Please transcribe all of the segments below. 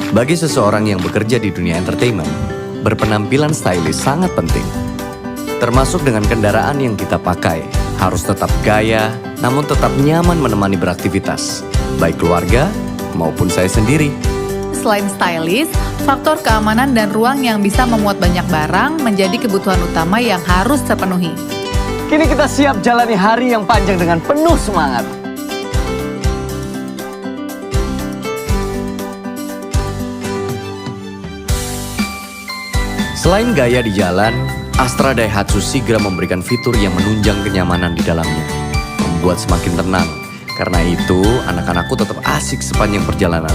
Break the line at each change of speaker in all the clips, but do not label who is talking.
Bagi seseorang yang bekerja di dunia entertainment, berpenampilan stylish sangat penting. Termasuk dengan kendaraan yang kita pakai, harus tetap gaya, namun tetap nyaman menemani beraktivitas, baik keluarga maupun saya sendiri.
Selain stylish, faktor keamanan dan ruang yang bisa memuat banyak barang menjadi kebutuhan utama yang harus terpenuhi.
Kini kita siap jalani hari yang panjang dengan penuh semangat.
Selain gaya di jalan, Astra Daihatsu Sigra memberikan fitur yang menunjang kenyamanan di dalamnya, membuat semakin tenang. Karena itu, anak-anakku tetap asik sepanjang perjalanan.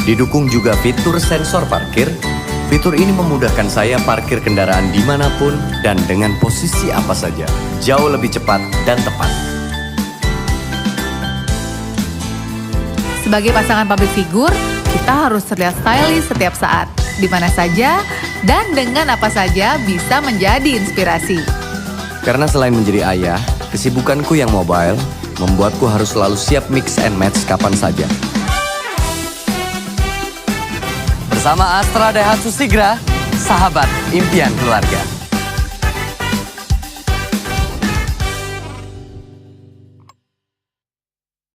Didukung juga fitur sensor parkir. Fitur ini memudahkan saya parkir kendaraan dimanapun dan dengan posisi apa saja, jauh lebih cepat dan tepat.
Sebagai pasangan public figure, kita harus terlihat stylish setiap saat, di mana saja, dan dengan apa saja bisa menjadi inspirasi.
Karena selain menjadi ayah, kesibukanku yang mobile membuatku harus selalu siap mix and match kapan saja. Bersama Astra Daihatsu Sigra, sahabat impian keluarga.